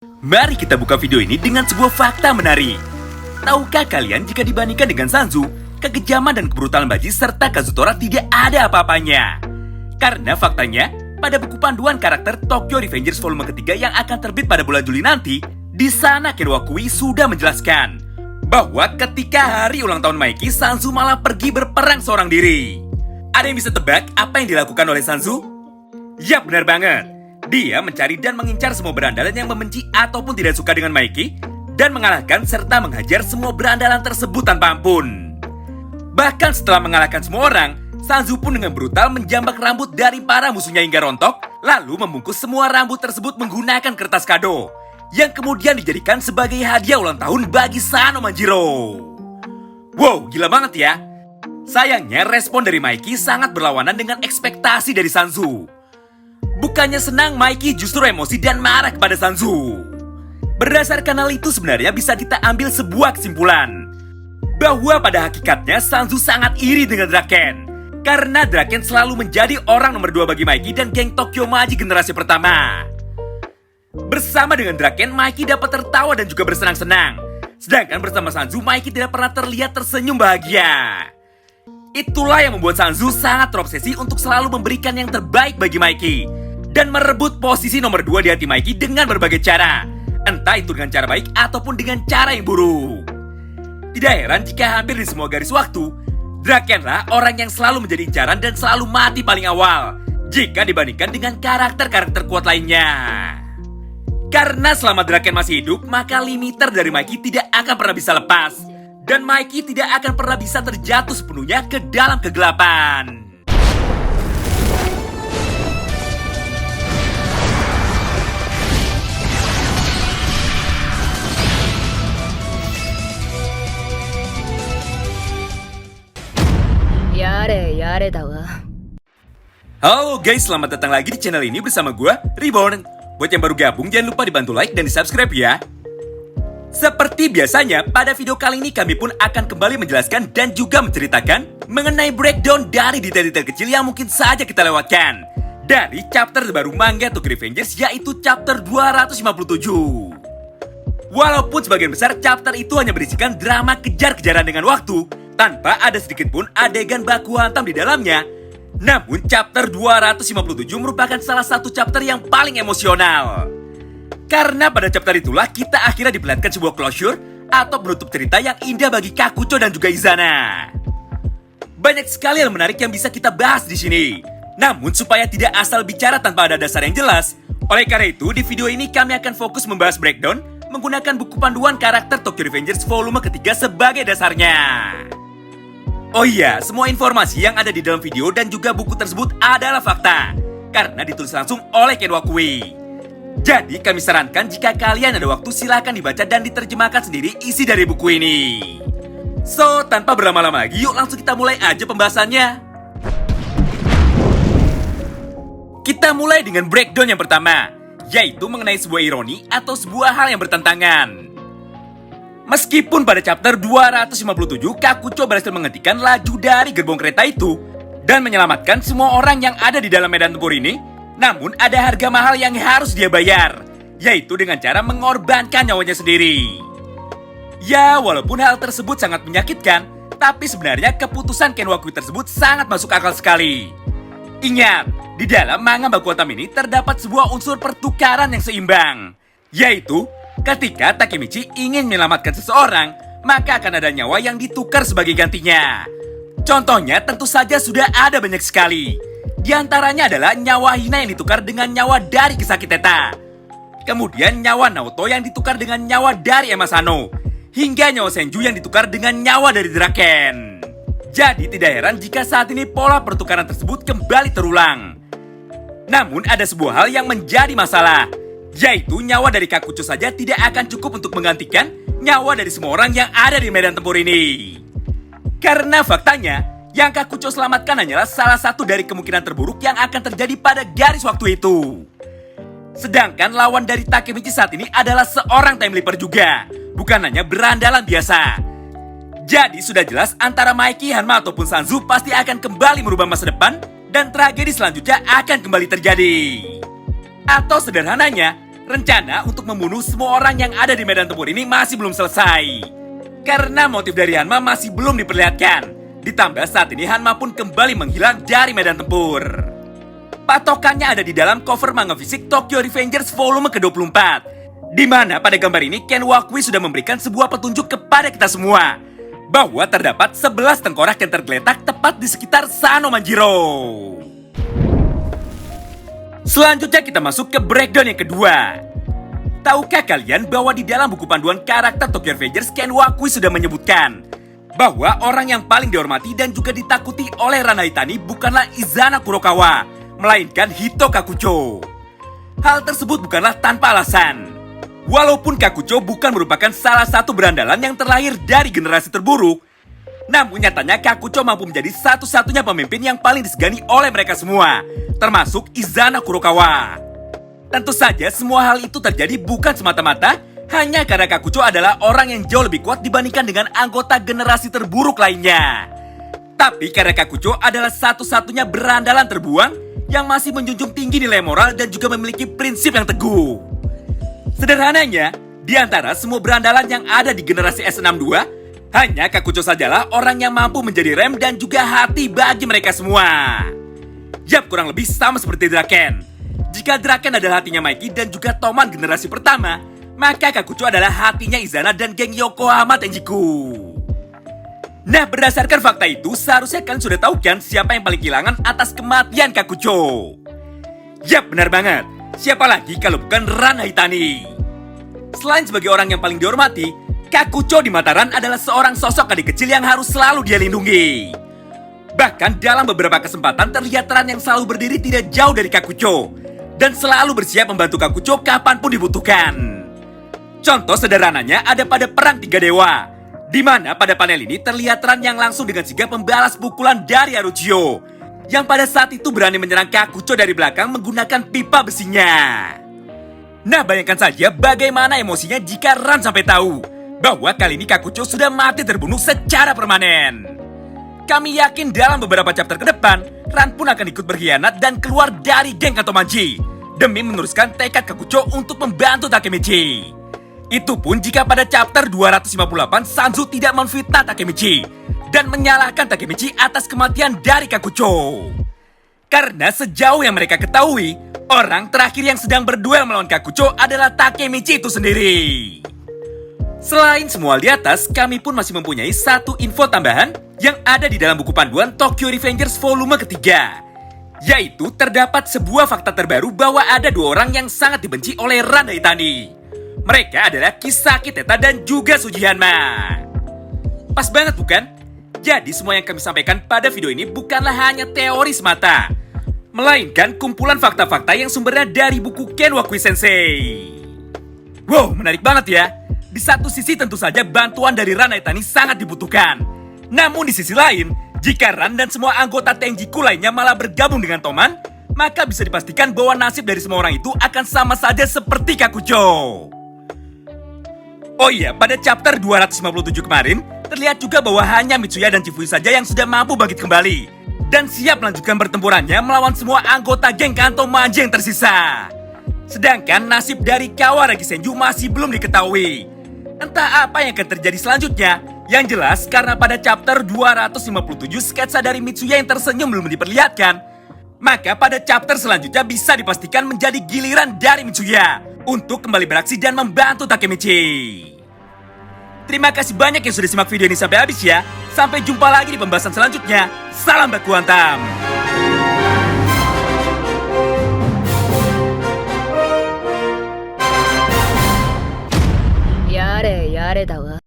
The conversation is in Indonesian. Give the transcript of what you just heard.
Mari kita buka video ini dengan sebuah fakta menarik. Tahukah kalian jika dibandingkan dengan Sanzu, kekejaman dan kebrutalan Baji serta Kazutora tidak ada apa-apanya? Karena faktanya, pada buku panduan karakter Tokyo Revengers volume ketiga yang akan terbit pada bulan Juli nanti, di sana Ken Wakui sudah menjelaskan bahwa ketika hari ulang tahun Maiki, Sanzu malah pergi berperang seorang diri. Ada yang bisa tebak apa yang dilakukan oleh Sanzu? Yap, benar banget. Dia mencari dan mengincar semua berandalan yang membenci ataupun tidak suka dengan Maiki dan mengalahkan serta menghajar semua berandalan tersebut tanpa ampun. Bahkan setelah mengalahkan semua orang, Sanzu pun dengan brutal menjambak rambut dari para musuhnya hingga rontok, lalu membungkus semua rambut tersebut menggunakan kertas kado yang kemudian dijadikan sebagai hadiah ulang tahun bagi Sano Manjiro. Wow, gila banget ya. Sayangnya respon dari Maiki sangat berlawanan dengan ekspektasi dari Sanzu. Bukannya senang, Maiki justru emosi dan marah kepada Sanzu. Berdasarkan hal itu sebenarnya bisa kita ambil sebuah kesimpulan bahwa pada hakikatnya Sanzu sangat iri dengan Draken. Karena Draken selalu menjadi orang nomor 2 bagi Maiki dan geng Tokyo Maji generasi pertama. Bersama dengan Draken, Maiki dapat tertawa dan juga bersenang-senang. Sedangkan bersama Sanzu, Maiki tidak pernah terlihat tersenyum bahagia. Itulah yang membuat Sanzu sangat terobsesi untuk selalu memberikan yang terbaik bagi Maiki dan merebut posisi nomor 2 di hati Maiki dengan berbagai cara. Entah itu dengan cara baik ataupun dengan cara yang buruk. Tidak heran jika hampir di semua garis waktu, Drakenlah orang yang selalu menjadi incaran dan selalu mati paling awal jika dibandingkan dengan karakter-karakter kuat lainnya. Karena selama Draken masih hidup, maka limiter dari Maiki tidak akan pernah bisa lepas. Dan Maiki tidak akan pernah bisa terjatuh sepenuhnya ke dalam kegelapan. Yare da wa. Halo guys, selamat datang lagi di channel ini bersama gue, Reborn. Buat yang baru gabung, jangan lupa dibantu like dan di subscribe ya. Seperti biasanya, pada video kali ini kami pun akan kembali menjelaskan dan juga menceritakan mengenai breakdown dari detail-detail kecil yang mungkin saja kita lewatkan dari chapter terbaru manga Tokyo Revengers, yaitu chapter 257. Walaupun sebagian besar chapter itu hanya berisikan drama kejar-kejaran dengan waktu, tanpa ada sedikit pun adegan baku hantam di dalamnya, namun chapter 257 merupakan salah satu chapter yang paling emosional. Karena pada chapter itulah kita akhirnya diperlihatkan sebuah closure atau penutup cerita yang indah bagi Kakucho dan juga Izana. Banyak sekali hal menarik yang bisa kita bahas di sini. Namun supaya tidak asal bicara tanpa ada dasar yang jelas, oleh karena itu di video ini kami akan fokus membahas breakdown menggunakan buku panduan karakter Tokyo Revengers volume ketiga sebagai dasarnya. Oh iya, semua informasi yang ada di dalam video dan juga buku tersebut adalah fakta karena ditulis langsung oleh Ken Wakui. Jadi kami sarankan jika kalian ada waktu silahkan dibaca dan diterjemahkan sendiri isi dari buku ini. So, tanpa berlama-lama lagi, yuk langsung kita mulai aja pembahasannya. Kita mulai dengan breakdown yang pertama, yaitu mengenai sebuah ironi atau sebuah hal yang bertentangan. Meskipun pada chapter 257 Kakucho berhasil menghentikan laju dari gerbong kereta itu dan menyelamatkan semua orang yang ada di dalam medan tempur ini, namun ada harga mahal yang harus dia bayar, yaitu dengan cara mengorbankan nyawanya sendiri. Ya, walaupun hal tersebut sangat menyakitkan, tapi sebenarnya keputusan Ken Wakui tersebut sangat masuk akal sekali. Ingat, di dalam manga baku hantam ini terdapat sebuah unsur pertukaran yang seimbang, yaitu ketika Takemichi ingin menyelamatkan seseorang, maka akan ada nyawa yang ditukar sebagai gantinya. Contohnya tentu saja sudah ada banyak sekali. Di antaranya adalah nyawa Hina yang ditukar dengan nyawa dari Kisaki Teta. Kemudian nyawa Naoto yang ditukar dengan nyawa dari Emma Sano. Hingga nyawa Senju yang ditukar dengan nyawa dari Draken. Jadi tidak heran jika saat ini pola pertukaran tersebut kembali terulang. Namun ada sebuah hal yang menjadi masalah, yaitu nyawa dari Kakucho saja tidak akan cukup untuk menggantikan nyawa dari semua orang yang ada di medan tempur ini. Karena faktanya, yang Kakucho selamatkan hanyalah salah satu dari kemungkinan terburuk yang akan terjadi pada garis waktu itu. Sedangkan lawan dari Takemichi saat ini adalah seorang time leaper juga, bukan hanya berandalan biasa. Jadi sudah jelas antara Maiki, Hanma ataupun Sanzu pasti akan kembali merubah masa depan dan tragedi selanjutnya akan kembali terjadi. Atau sederhananya, Rencana untuk membunuh semua orang yang ada di medan tempur ini masih belum selesai. Karena motif dari Hanma masih belum diperlihatkan. Ditambah saat ini Hanma pun kembali menghilang dari medan tempur. Patokannya ada di dalam cover manga fisik Tokyo Revengers volume ke-24. Di mana pada gambar ini Ken Wakui sudah memberikan sebuah petunjuk kepada kita semua. Bahwa terdapat 11 tengkorak yang tergeletak tepat di sekitar Sano Manjiro. Selanjutnya kita masuk ke breakdown yang kedua. Tahukah kalian bahwa di dalam buku panduan karakter Tokyo Revengers Ken Wakui sudah menyebutkan bahwa orang yang paling dihormati dan juga ditakuti oleh Rana Hitani bukanlah Izana Kurokawa, melainkan Hito Kakucho. Hal tersebut bukanlah tanpa alasan. Walaupun Kakucho bukan merupakan salah satu berandalan yang terlahir dari generasi terburuk, namun nyatanya Kakucho mampu menjadi satu-satunya pemimpin yang paling disegani oleh mereka semua, termasuk Izana Kurokawa. Tentu saja semua hal itu terjadi bukan semata-mata hanya karena Kakucho adalah orang yang jauh lebih kuat dibandingkan dengan anggota generasi terburuk lainnya. Tapi karena Kakucho adalah satu-satunya berandalan terbuang yang masih menjunjung tinggi nilai moral dan juga memiliki prinsip yang teguh. Sederhananya, di antara semua berandalan yang ada di generasi S62, hanya Kakucho sajalah orang yang mampu menjadi rem dan juga hati bagi mereka semua. Yap, kurang lebih sama seperti Draken. Jika Draken adalah hatinya Mikey dan juga Toman generasi pertama, maka Kakucho adalah hatinya Izana dan geng Yokohama Tenjiku. Nah, berdasarkan fakta itu, seharusnya kalian sudah tahu kan siapa yang paling kehilangan atas kematian Kakucho. Yap, benar banget. Siapa lagi kalau bukan Rana Hitani. Selain sebagai orang yang paling dihormati, Kakucho di mata Ran adalah seorang sosok adik kecil yang harus selalu dia lindungi. Bahkan dalam beberapa kesempatan terlihat Ran yang selalu berdiri tidak jauh dari Kakucho dan selalu bersiap membantu Kakucho kapanpun dibutuhkan. Contoh sederhananya ada pada Perang Tiga Dewa, di mana pada panel ini terlihat Ran yang langsung dengan sigap membalas pukulan dari Haruchio, yang pada saat itu berani menyerang Kakucho dari belakang menggunakan pipa besinya. Nah, bayangkan saja bagaimana emosinya jika Ran sampai tahu bahwa kali ini Kakucho sudah mati terbunuh secara permanen. Kami yakin dalam beberapa chapter ke depan, Ran pun akan ikut berkhianat dan keluar dari geng Katomanji demi meneruskan tekad Kakucho untuk membantu Takemichi. Itu pun jika pada chapter 258 Sanzu tidak memfitnah Takemichi dan menyalahkan Takemichi atas kematian dari Kakucho. Karena sejauh yang mereka ketahui, orang terakhir yang sedang berduel melawan Kakucho adalah Takemichi itu sendiri. Selain semua di atas, kami pun masih mempunyai satu info tambahan yang ada di dalam buku panduan Tokyo Revengers volume ketiga. Yaitu terdapat sebuah fakta terbaru bahwa ada dua orang yang sangat dibenci oleh Rana Hitani. Mereka adalah Kisaki Teta dan juga Suji Hanma. Pas banget bukan? Jadi semua yang kami sampaikan pada video ini bukanlah hanya teori semata, melainkan kumpulan fakta-fakta yang sumbernya dari buku Ken Wakui Sensei. Wow, menarik banget ya. Di satu sisi tentu saja bantuan dari Rana Hitani sangat dibutuhkan. Namun di sisi lain, jika Ran dan semua anggota Tenjiku lainnya malah bergabung dengan Toman, maka bisa dipastikan bahwa nasib dari semua orang itu akan sama saja seperti Kakucho. Oh iya, pada chapter 257 kemarin, terlihat juga bahwa hanya Mitsuya dan Chifuyu saja yang sudah mampu bangkit kembali dan siap melanjutkan pertempurannya melawan semua anggota geng Kanto Manji yang tersisa. Sedangkan nasib dari Kawaragi Senju masih belum diketahui. Entah apa yang akan terjadi selanjutnya. Yang jelas karena pada chapter 257 sketsa dari Mitsuya yang tersenyum belum diperlihatkan, maka pada chapter selanjutnya bisa dipastikan menjadi giliran dari Mitsuya untuk kembali beraksi dan membantu Takemichi. Terima kasih banyak yang sudah simak video ini sampai habis ya. Sampai jumpa lagi di pembahasan selanjutnya. Salam baku hantam. やれやれだわ。